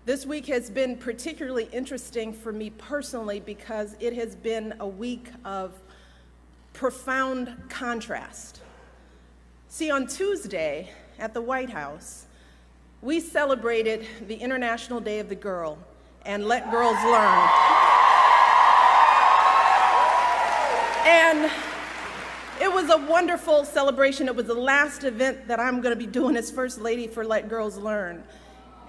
This week has been particularly interesting for me personally because it has been a week of profound contrast. See, on Tuesday at the White House, we celebrated the International Day of the Girl and Let Girls Learn. And it was a wonderful celebration. It was the last event that I'm going to be doing as First Lady for Let Girls Learn.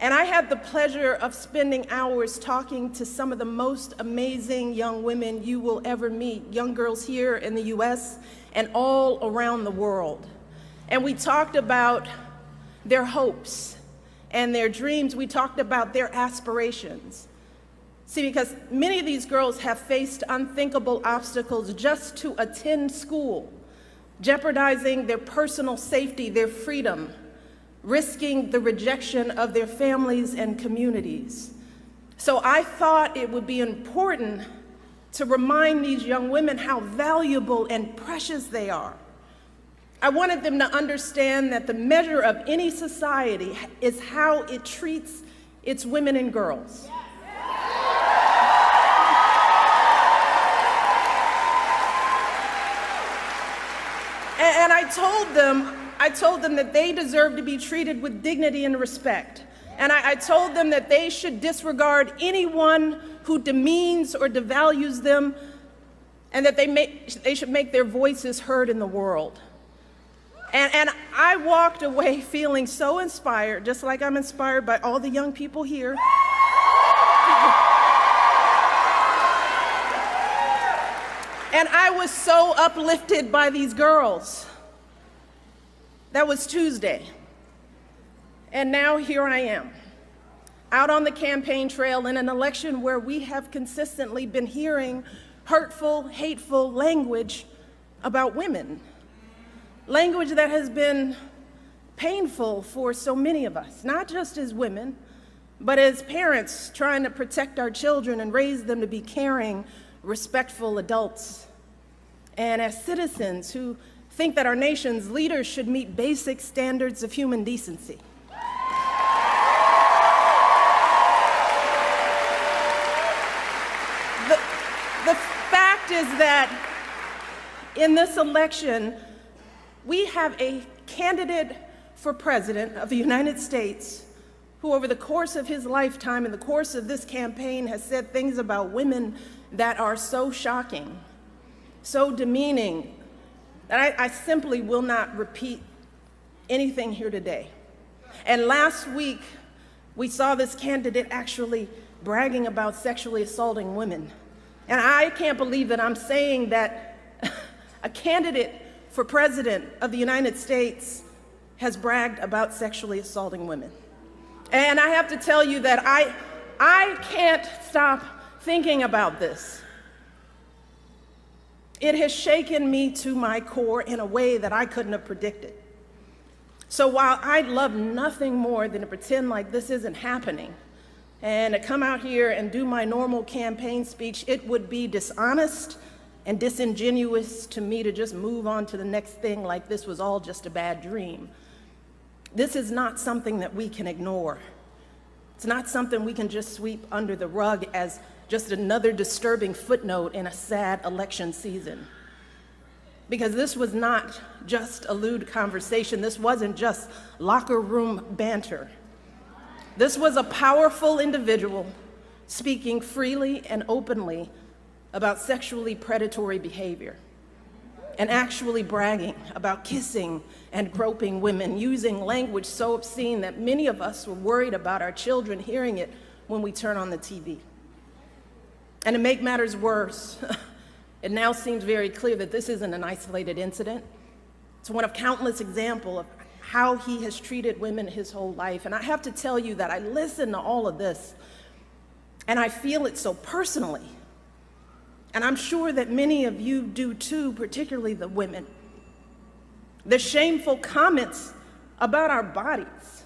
And I had the pleasure of spending hours talking to some of the most amazing young women you will ever meet, young girls here in the US and all around the world. And we talked about their hopes and their dreams. We talked about their aspirations. See, because many of these girls have faced unthinkable obstacles just to attend school, jeopardizing their personal safety, their freedom, risking the rejection of their families and communities. So I thought it would be important to remind these young women how valuable and precious they are. I wanted them to understand that the measure of any society is how it treats its women and girls. And I told them that they deserve to be treated with dignity and respect. And I told them that they should disregard anyone who demeans or devalues them, and that they should make their voices heard in the world. And I walked away feeling so inspired, just like I'm inspired by all the young people here. And I was so uplifted by these girls. That was Tuesday. And now here I am, out on the campaign trail in an election where we have consistently been hearing hurtful, hateful language about women. Language that has been painful for so many of us, not just as women, but as parents trying to protect our children and raise them to be caring, respectful adults. And as citizens who think that our nation's leaders should meet basic standards of human decency. The fact is that in this election, we have a candidate for president of the United States who over the course of his lifetime, in the course of this campaign, has said things about women that are so shocking, so demeaning, that I simply will not repeat anything here today. And last week, we saw this candidate actually bragging about sexually assaulting women. And I can't believe that I'm saying that a candidate for president of the United States has bragged about sexually assaulting women. And I have to tell you that I can't stop thinking about this. It has shaken me to my core in a way that I couldn't have predicted. So while I'd love nothing more than to pretend like this isn't happening and to come out here and do my normal campaign speech, it would be dishonest and disingenuous to me to just move on to the next thing like this was all just a bad dream. This is not something that we can ignore. It's not something we can just sweep under the rug as just another disturbing footnote in a sad election season. Because this was not just a lewd conversation. This wasn't just locker room banter. This was a powerful individual speaking freely and openly about sexually predatory behavior and actually bragging about kissing and groping women, using language so obscene that many of us were worried about our children hearing it when we turn on the TV. And to make matters worse, it now seems very clear that this isn't an isolated incident. It's one of countless examples of how he has treated women his whole life. And I have to tell you that I listen to all of this, and I feel it so personally. And I'm sure that many of you do too, particularly the women. The shameful comments about our bodies,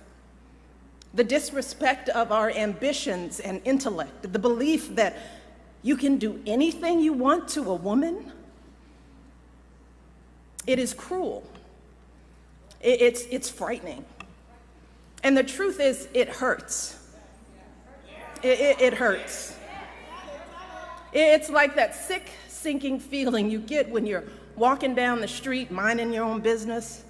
the disrespect of our ambitions and intellect, the belief that you can do anything you want to a woman. It is cruel. It's frightening. And the truth is, it hurts. it hurts. It's like that sick, sinking feeling you get when you're walking down the street, minding your own business,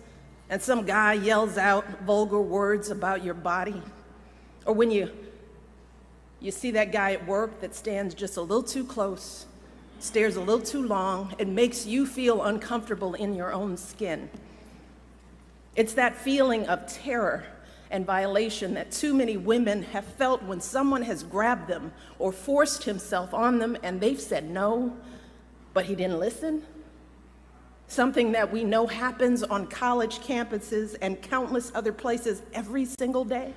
and some guy yells out vulgar words about your body. Or when you see that guy at work that stands just a little too close, stares a little too long, and makes you feel uncomfortable in your own skin. It's that feeling of terror and violation that too many women have felt when someone has grabbed them or forced himself on them and they've said no, but he didn't listen. Something that we know happens on college campuses and countless other places every single day.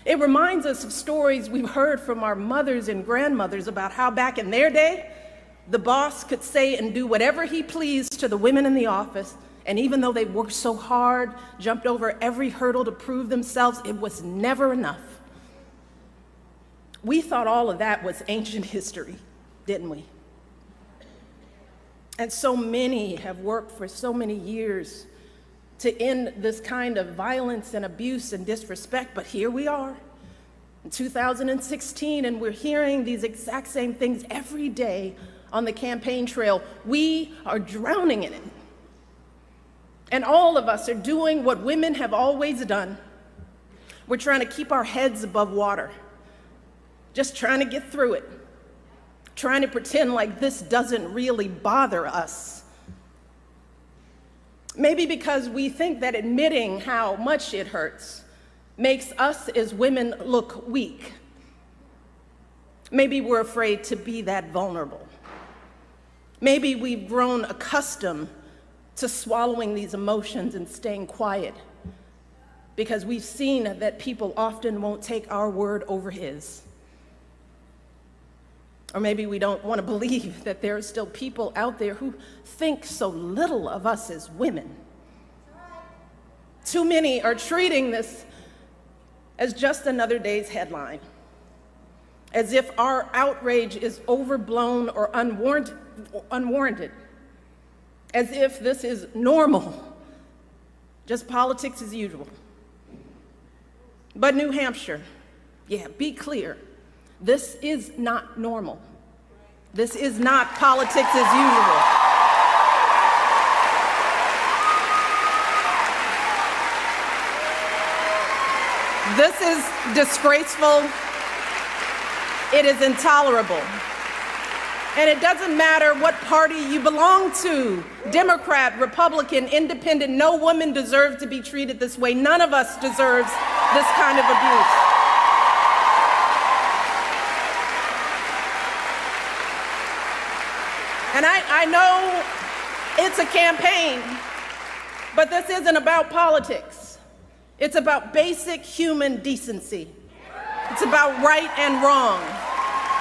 It reminds us of stories we've heard from our mothers and grandmothers about how back in their day, the boss could say and do whatever he pleased to the women in the office, and even though they worked so hard, jumped over every hurdle to prove themselves, it was never enough. We thought all of that was ancient history, didn't we? And so many have worked for so many years to end this kind of violence and abuse and disrespect, but here we are in 2016, and we're hearing these exact same things every day on the campaign trail. We are drowning in it. And all of us are doing what women have always done. We're trying to keep our heads above water, just trying to get through it, trying to pretend like this doesn't really bother us. Maybe because we think that admitting how much it hurts makes us as women look weak. Maybe we're afraid to be that vulnerable. Maybe we've grown accustomed to swallowing these emotions and staying quiet because we've seen that people often won't take our word over his. Or maybe we don't want to believe that there are still people out there who think so little of us as women. Too many are treating this as just another day's headline, as if our outrage is overblown or unwarranted, as if this is normal, just politics as usual. But New Hampshire, yeah, be clear, this is not normal. This is not politics as usual. This is disgraceful. It is intolerable. And it doesn't matter what party you belong to, Democrat, Republican, Independent, no woman deserves to be treated this way. None of us deserves this kind of abuse. And I know it's a campaign, but this isn't about politics. It's about basic human decency. It's about right and wrong.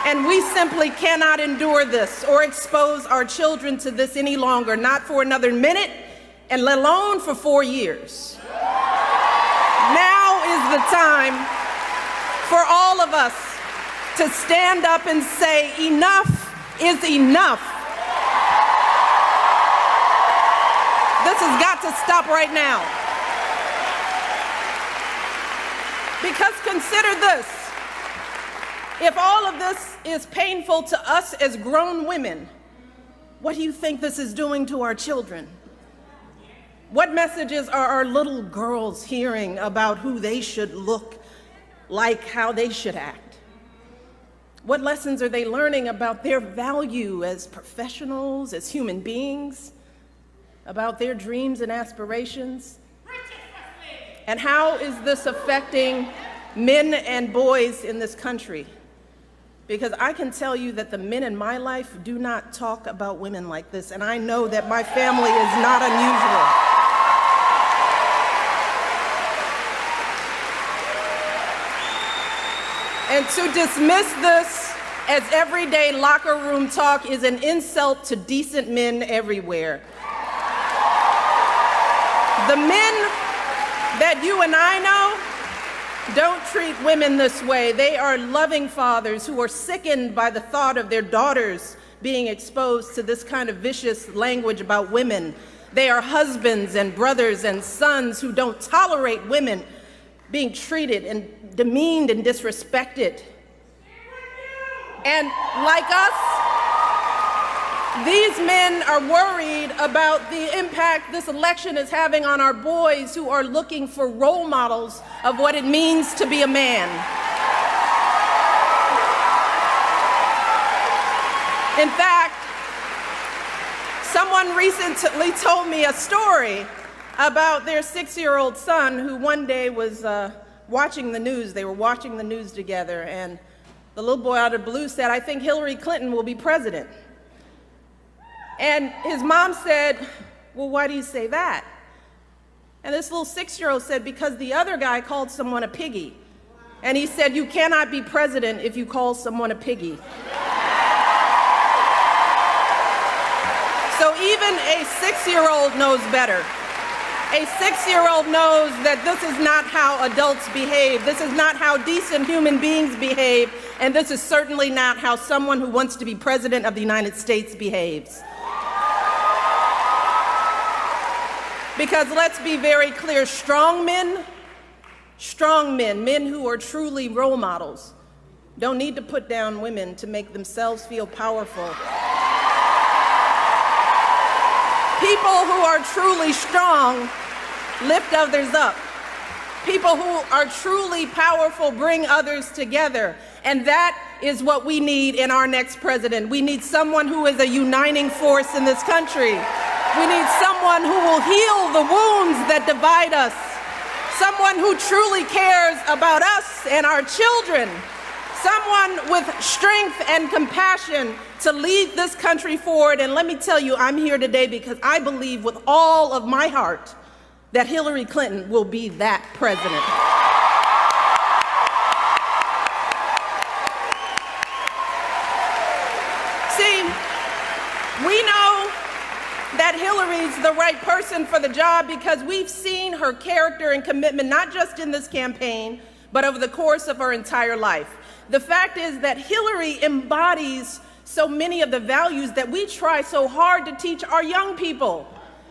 And we simply cannot endure this or expose our children to this any longer, not for another minute, and let alone for 4 years. Now is the time for all of us to stand up and say, enough is enough. This has got to stop right now. Because consider this. If all of this is painful to us as grown women, what do you think this is doing to our children? What messages are our little girls hearing about who they should look like, how they should act? What lessons are they learning about their value as professionals, as human beings, about their dreams and aspirations? And how is this affecting men and boys in this country? Because I can tell you that the men in my life do not talk about women like this, and I know that my family is not unusual. And to dismiss this as everyday locker room talk is an insult to decent men everywhere. The men that you and I know don't treat women this way. They are loving fathers who are sickened by the thought of their daughters being exposed to this kind of vicious language about women. They are husbands and brothers and sons who don't tolerate women being treated and demeaned and disrespected. And like us, these men are worried about the impact this election is having on our boys who are looking for role models of what it means to be a man. In fact, someone recently told me a story about their 6-year-old son who one day was watching the news. They were watching the news together, and the little boy out of the blue said, "I think Hillary Clinton will be president." And his mom said, "Well, why do you say that?" And this little 6-year-old said, "Because the other guy called someone a piggy." And he said, "You cannot be president if you call someone a piggy." So even a 6-year-old knows better. A 6-year-old knows that this is not how adults behave. This is not how decent human beings behave. And this is certainly not how someone who wants to be president of the United States behaves. Because let's be very clear, strong men, men who are truly role models, don't need to put down women to make themselves feel powerful. People who are truly strong lift others up. People who are truly powerful bring others together. And that is what we need in our next president. We need someone who is a uniting force in this country. We need someone who will heal the wounds that divide us. Someone who truly cares about us and our children. Someone with strength and compassion to lead this country forward. And let me tell you, I'm here today because I believe with all of my heart that Hillary Clinton will be that president. See, we know that Hillary's the right person for the job because we've seen her character and commitment, not just in this campaign, but over the course of her entire life. The fact is that Hillary embodies so many of the values that we try so hard to teach our young people.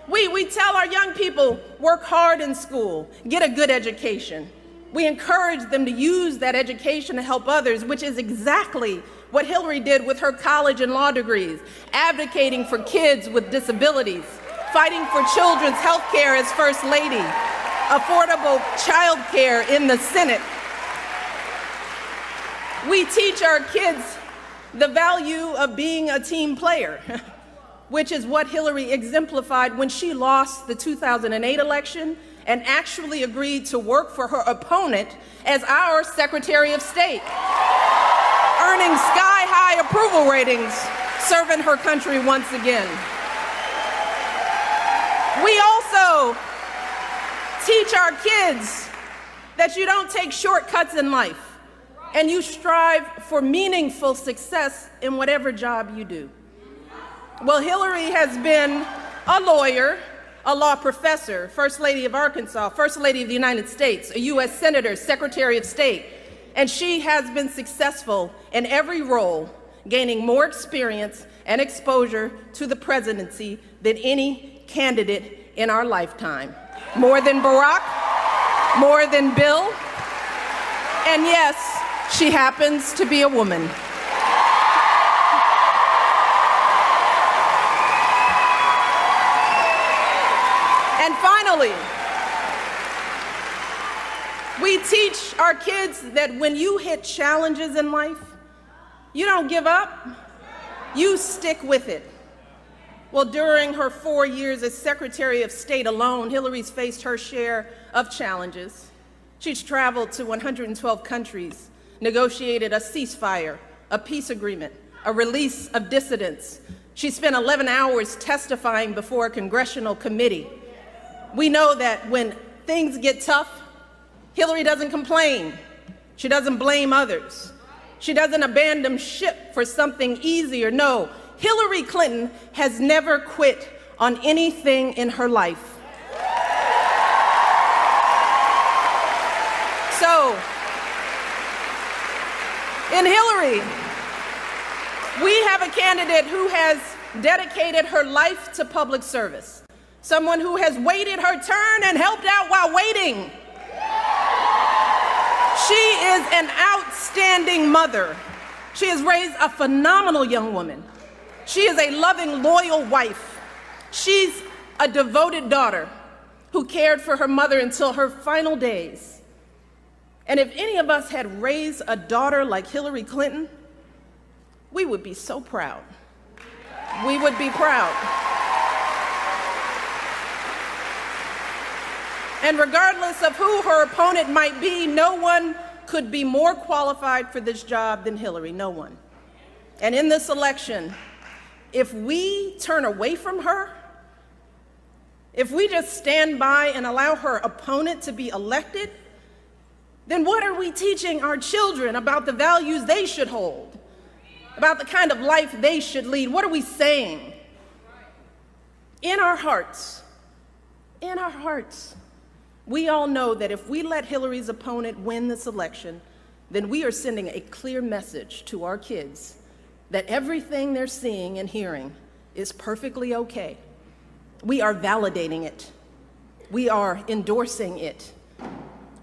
We tell our young people, work hard in school, get a good education. We encourage them to use that education to help others, which is exactly what Hillary did with her college and law degrees, advocating for kids with disabilities, fighting for children's health care as First Lady, affordable child care in the Senate. We teach our kids the value of being a team player, which is what Hillary exemplified when she lost the 2008 election and actually agreed to work for her opponent as our Secretary of State, earning sky-high approval ratings, serving her country once again. We also teach our kids that you don't take shortcuts in life, and you strive for meaningful success in whatever job you do. Well, Hillary has been a lawyer, a law professor, First Lady of Arkansas, First Lady of the United States, a U.S. Senator, Secretary of State, and she has been successful in every role, gaining more experience and exposure to the presidency than any candidate in our lifetime. More than Barack, more than Bill, and yes, she happens to be a woman. And finally, we teach our kids that when you hit challenges in life, you don't give up, you stick with it. Well, during her 4 years as Secretary of State alone, Hillary's faced her share of challenges. She's traveled to 112 countries, negotiated a ceasefire, a peace agreement, a release of dissidents. She spent 11 hours testifying before a congressional committee. We know that when things get tough, Hillary doesn't complain. She doesn't blame others. She doesn't abandon ship for something easier. No, Hillary Clinton has never quit on anything in her life. So, in Hillary, we have a candidate who has dedicated her life to public service, someone who has waited her turn and helped out while waiting. is an outstanding mother. She has raised a phenomenal young woman. She is a loving, loyal wife. She's a devoted daughter who cared for her mother until her final days. And if any of us had raised a daughter like Hillary Clinton, we would be so proud. We would be proud. And regardless of who her opponent might be, no one could be more qualified for this job than Hillary, no one. And in this election, if we turn away from her, if we just stand by and allow her opponent to be elected, then what are we teaching our children about the values they should hold, about the kind of life they should lead? What are we saying? In our hearts, we all know that if we let Hillary's opponent win this election, then we are sending a clear message to our kids that everything they're seeing and hearing is perfectly okay. We are validating it. We are endorsing it.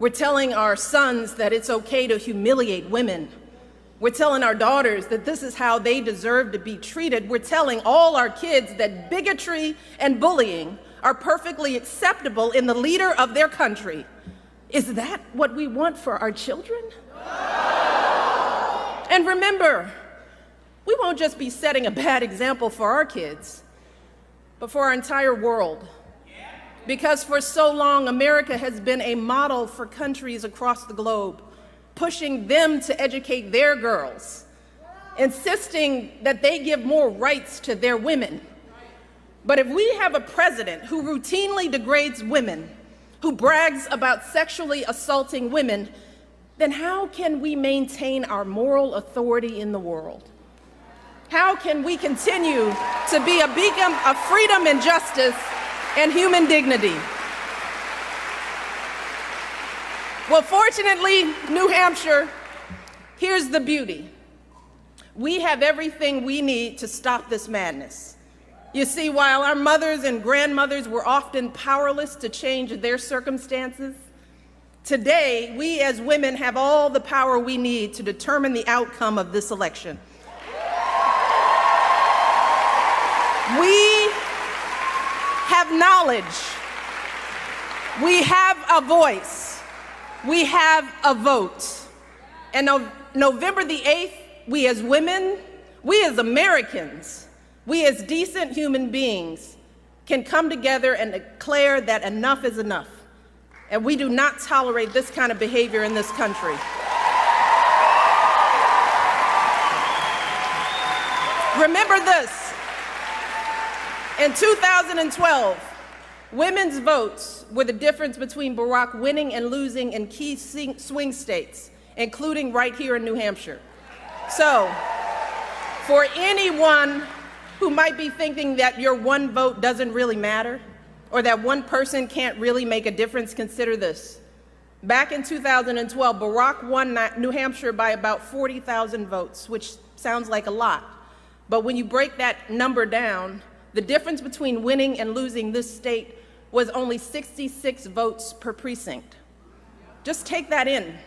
We're telling our sons that it's okay to humiliate women. We're telling our daughters that this is how they deserve to be treated. We're telling all our kids that bigotry and bullying are perfectly acceptable in the leader of their country. Is that what we want for our children? And remember, we won't just be setting a bad example for our kids, but for our entire world. Because for so long, America has been a model for countries across the globe, pushing them to educate their girls, insisting that they give more rights to their women. But if we have a president who routinely degrades women, who brags about sexually assaulting women, then how can we maintain our moral authority in the world? How can we continue to be a beacon of freedom and justice and human dignity? Well, fortunately, New Hampshire, here's the beauty. We have everything we need to stop this madness. You see, while our mothers and grandmothers were often powerless to change their circumstances, today, we as women have all the power we need to determine the outcome of this election. We have knowledge. We have a voice. We have a vote. And on November the 8th, we as women, we as Americans, we as decent human beings can come together and declare that enough is enough. And we do not tolerate this kind of behavior in this country. Remember this. In 2012, women's votes were the difference between Barack winning and losing in key swing states, including right here in New Hampshire. So, for anyone who might be thinking that your one vote doesn't really matter, or that one person can't really make a difference, consider this. Back in 2012, Barack won New Hampshire by about 40,000 votes, which sounds like a lot. But when you break that number down, the difference between winning and losing this state was only 66 votes per precinct. Just take that in.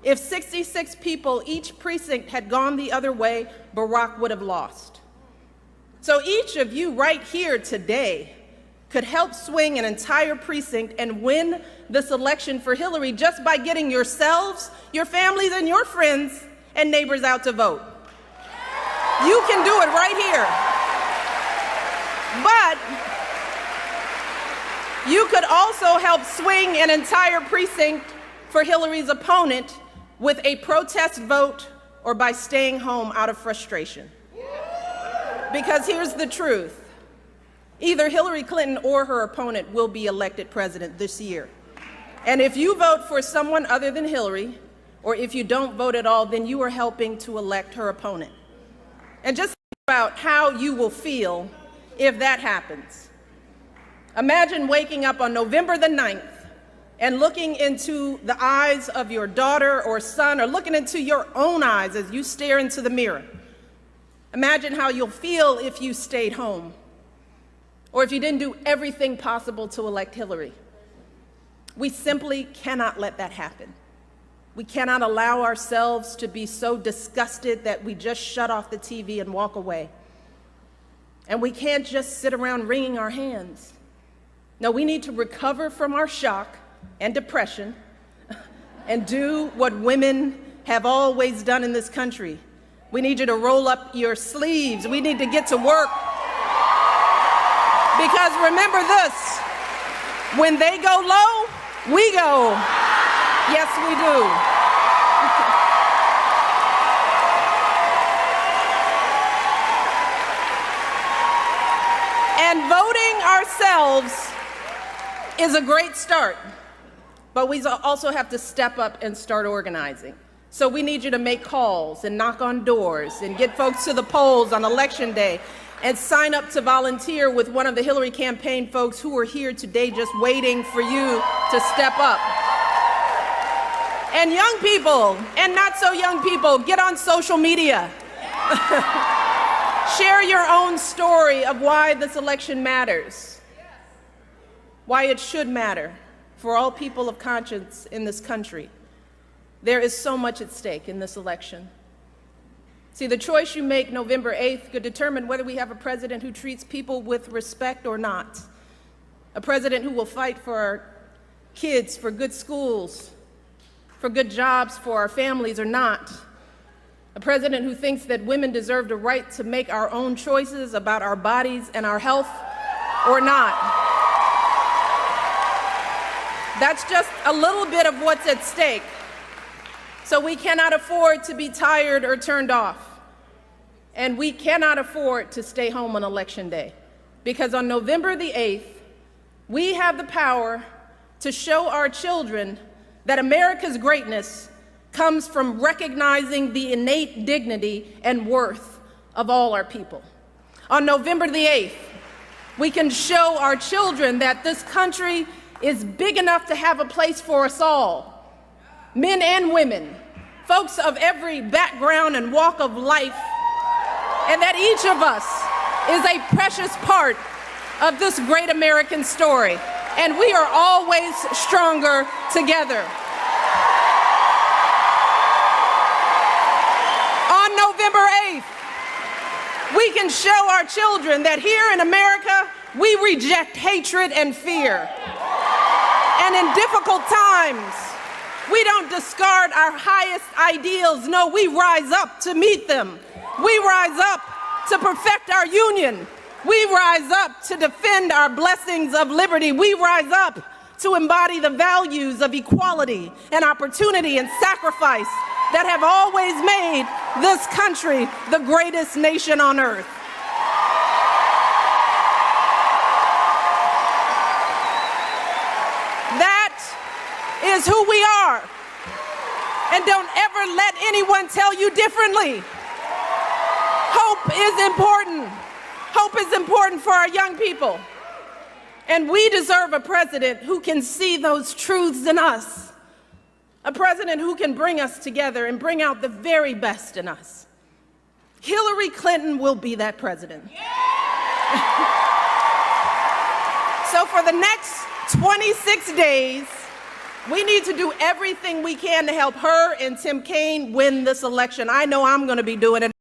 If 66 people, each precinct, had gone the other way, Barack would have lost. So each of you right here today could help swing an entire precinct and win this election for Hillary just by getting yourselves, your families, and your friends and neighbors out to vote. You can do it right here. But you could also help swing an entire precinct for Hillary's opponent with a protest vote or by staying home out of frustration. Because here's the truth. Either Hillary Clinton or her opponent will be elected president this year. And if you vote for someone other than Hillary, or if you don't vote at all, then you are helping to elect her opponent. And just think about how you will feel if that happens. Imagine waking up on November the 9th and looking into the eyes of your daughter or son, or looking into your own eyes as you stare into the mirror. Imagine how you'll feel if you stayed home, or if you didn't do everything possible to elect Hillary. We simply cannot let that happen. We cannot allow ourselves to be so disgusted that we just shut off the TV and walk away. And we can't just sit around wringing our hands. No, we need to recover from our shock and depression and do what women have always done in this country. We need you to roll up your sleeves. We need to get to work. Because remember this, when they go low, we go. Yes, we do. And voting ourselves is a great start, but we also have to step up and start organizing. So we need you to make calls and knock on doors and get folks to the polls on Election Day and sign up to volunteer with one of the Hillary campaign folks who are here today just waiting for you to step up. And young people and not so young people, get on social media. Share your own story of why this election matters, why it should matter for all people of conscience in this country. There is so much at stake in this election. See, the choice you make November 8th could determine whether we have a president who treats people with respect or not, a president who will fight for our kids, for good schools, for good jobs for our families or not, a president who thinks that women deserve the right to make our own choices about our bodies and our health or not. That's just a little bit of what's at stake. So we cannot afford to be tired or turned off. And we cannot afford to stay home on Election Day. Because on November the 8th, we have the power to show our children that America's greatness comes from recognizing the innate dignity and worth of all our people. On November the 8th, we can show our children that this country is big enough to have a place for us all, men and women, folks of every background and walk of life, and that each of us is a precious part of this great American story, and we are always stronger together. On November 8th, we can show our children that here in America, we reject hatred and fear. And in difficult times, we don't discard our highest ideals. No, we rise up to meet them. We rise up to perfect our union. We rise up to defend our blessings of liberty. We rise up to embody the values of equality and opportunity and sacrifice that have always made this country the greatest nation on earth. That is who we are. And don't ever let anyone tell you differently. Hope is important. Hope is important for our young people. And we deserve a president who can see those truths in us. A president who can bring us together and bring out the very best in us. Hillary Clinton will be that president. So for the next 26 days, we need to do everything we can to help her and Tim Kaine win this election. I know I'm going to be doing it.